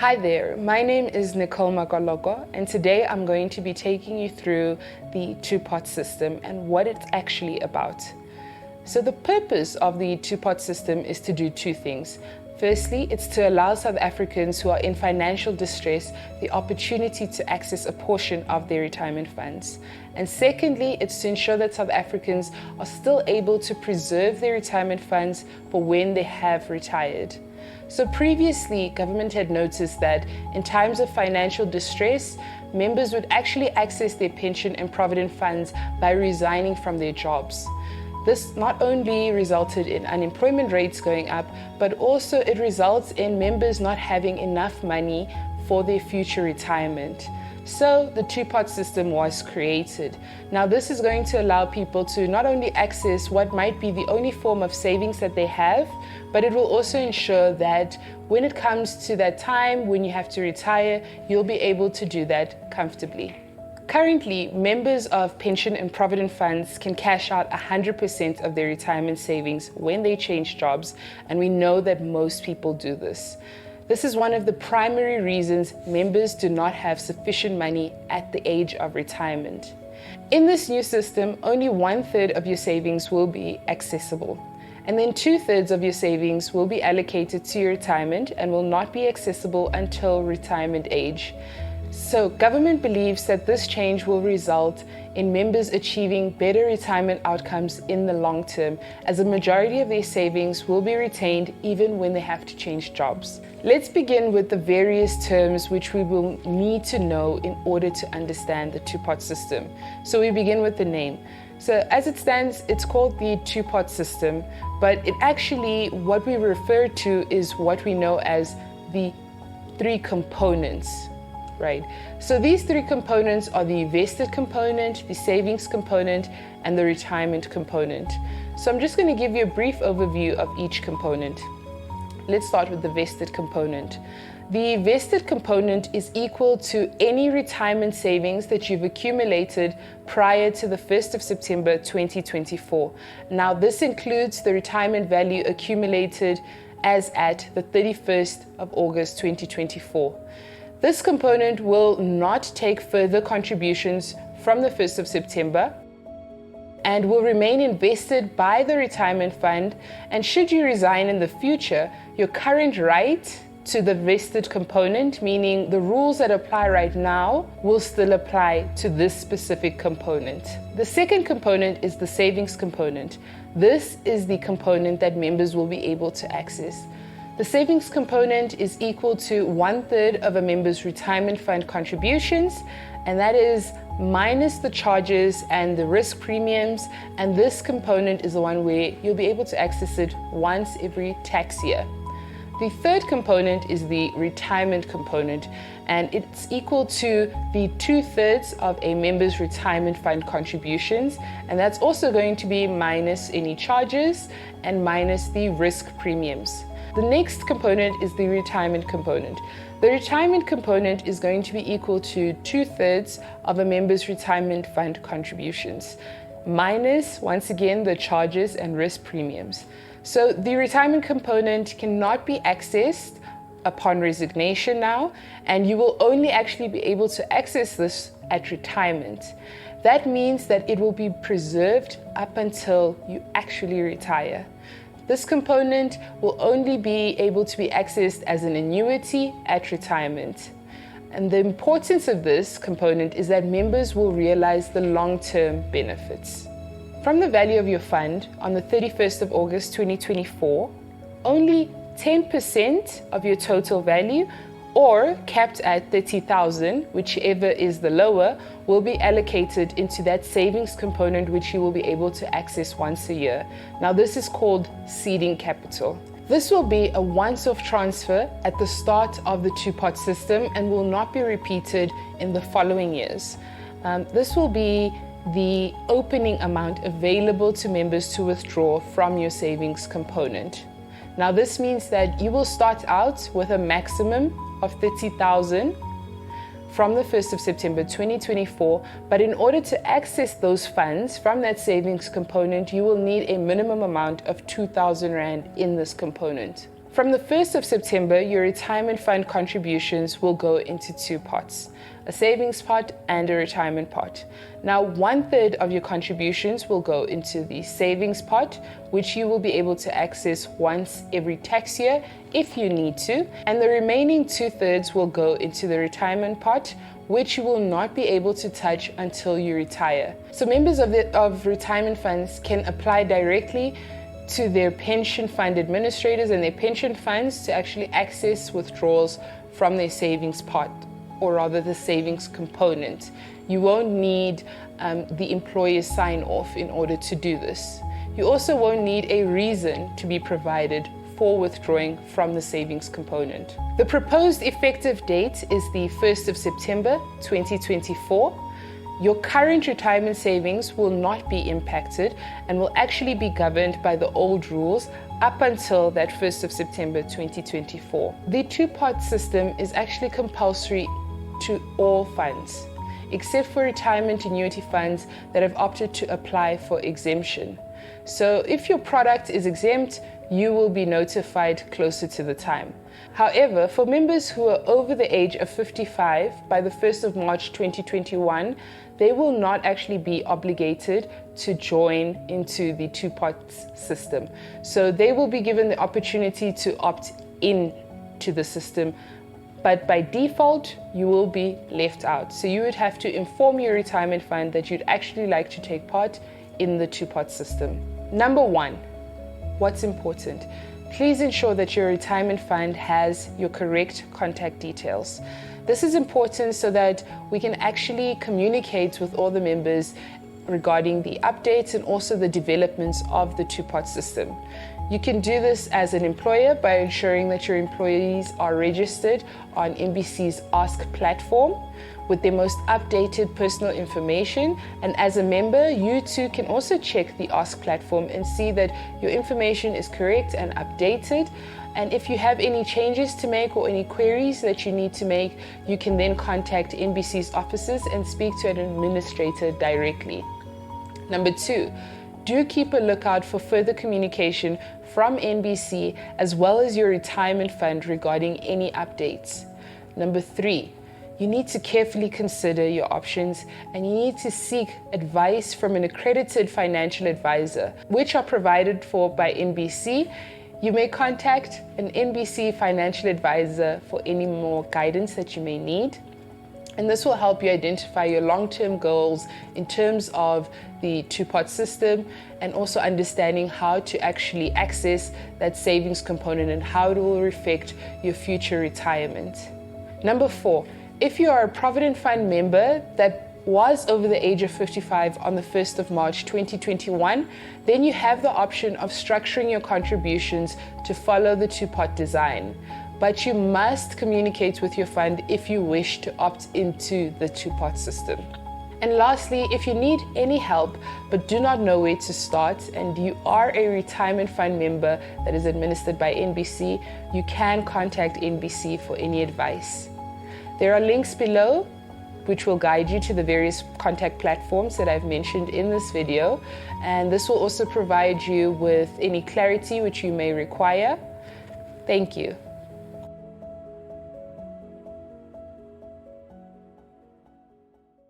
Hi there, my name is Nicole Makaloko, and today I'm going to be taking you through the two-pot system and what it's actually about. So the purpose of the two-pot system is to do two things. Firstly, it's to allow South Africans who are in financial distress the opportunity to access a portion of their retirement funds. And secondly, it's to ensure that South Africans are still able to preserve their retirement funds for when they have retired. So previously, government had noticed that in times of financial distress, members would actually access their pension and provident funds by resigning from their jobs. This not only resulted in unemployment rates going up, but also it results in members not having enough money for their future retirement. So the two-pot system was created. Now this is going to allow people to not only access what might be the only form of savings that they have, but it will also ensure that when it comes to that time when you have to retire, you'll be able to do that comfortably. Currently, members of pension and provident funds can cash out 100% of their retirement savings when they change jobs, and we know that most people do this. This is one of the primary reasons members do not have sufficient money at the age of retirement. In this new system, only 1/3 of your savings will be accessible, and then 2/3 of your savings will be allocated to your retirement and will not be accessible until retirement age. So government believes that this change will result in members achieving better retirement outcomes in the long term, as a majority of their savings will be retained even when they have to change jobs. Let's begin with the various terms which we will need to know in order to understand the two-pot system. So we begin with the name. So as it stands, it's called the two-pot system, but it actually, what we refer to is what we know as the three components. Right. So these three components are the vested component, the savings component, and the retirement component. So I'm just going to give you a brief overview of each component. Let's start with the vested component. The vested component is equal to any retirement savings that you've accumulated prior to the 1st of September 2024. Now, this includes the retirement value accumulated as at the 31st of August 2024. This component will not take further contributions from the 1st of September and will remain invested by the retirement fund, and should you resign in the future, your current right to the vested component, meaning the rules that apply right now, will still apply to this specific component. The second component is the savings component. This is the component that members will be able to access. The savings component is equal to 1/3 of a member's retirement fund contributions, and that is minus the charges and the risk premiums, and this component is the one where you'll be able to access it once every tax year. The third component is the retirement component, and it's equal to the 2/3 of a member's retirement fund contributions, and that's also going to be minus any charges and minus the risk premiums. The next component is the retirement component. The retirement component is going to be equal to 2/3 of a member's retirement fund contributions, minus, once again, the charges and risk premiums. So the retirement component cannot be accessed upon resignation now, and you will only actually be able to access this at retirement. That means that it will be preserved up until you actually retire. This component will only be able to be accessed as an annuity at retirement. And the importance of this component is that members will realize the long-term benefits. From the value of your fund on the 31st of August 2024, only 10% of your total value, or capped at 30,000, whichever is the lower, will be allocated into that savings component, which you will be able to access once a year. Now, this is called seeding capital. This will be a once-off transfer at the start of the two-pot system and will not be repeated in the following years. This will be the opening amount available to members to withdraw from your savings component. Now, this means that you will start out with a maximum of 30,000 from the 1st of September 2024, but in order to access those funds from that savings component, you will need a minimum amount of 2,000 Rand in this component. From the 1st of September, your retirement fund contributions will go into two pots, a savings pot and a retirement pot. Now, 1/3 of your contributions will go into the savings pot, which you will be able to access once every tax year if you need to, and the remaining 2/3 will go into the retirement pot, which you will not be able to touch until you retire. So members of retirement funds can apply directly to their pension fund administrators and their pension funds to actually access withdrawals from their savings pot, or rather the savings component. You won't need the employer's sign off in order to do this. You also won't need a reason to be provided for withdrawing from the savings component. The proposed effective date is the 1st of September 2024. Your current retirement savings will not be impacted and will actually be governed by the old rules up until that 1st of September 2024. The two-pot system is actually compulsory to all funds, except for retirement annuity funds that have opted to apply for exemption. So if your product is exempt, you will be notified closer to the time. However, for members who are over the age of 55 by the 1st of March 2021, they will not actually be obligated to join into the two-pot system. So they will be given the opportunity to opt in to the system, but by default, you will be left out. So you would have to inform your retirement fund that you'd actually like to take part in the two-pot system. Number 1, what's important? Please ensure that your retirement fund has your correct contact details. This is important so that we can actually communicate with all the members regarding the updates and also the developments of the two-pot system. You can do this as an employer by ensuring that your employees are registered on NBC's Ask platform with their most updated personal information. And as a member, you too can also check the Ask platform and see that your information is correct and updated. And if you have any changes to make or any queries that you need to make, you can then contact NBC's offices and speak to an administrator directly. Number 2, do keep a lookout for further communication from NBC as well as your retirement fund regarding any updates. Number 3, you need to carefully consider your options and you need to seek advice from an accredited financial advisor, which are provided for by NBC. You may contact an NBC financial advisor for any more guidance that you may need. And this will help you identify your long-term goals in terms of the two-pot system and also understanding how to actually access that savings component and how it will affect your future retirement. Number 4, if you are a Provident Fund member that was over the age of 55 on the 1st of March 2021, then you have the option of structuring your contributions to follow the two-pot design. But you must communicate with your fund if you wish to opt into the two-pot system. And lastly, if you need any help but do not know where to start and you are a retirement fund member that is administered by NBC, you can contact NBC for any advice. There are links below which will guide you to the various contact platforms that I've mentioned in this video, and this will also provide you with any clarity which you may require. Thank you.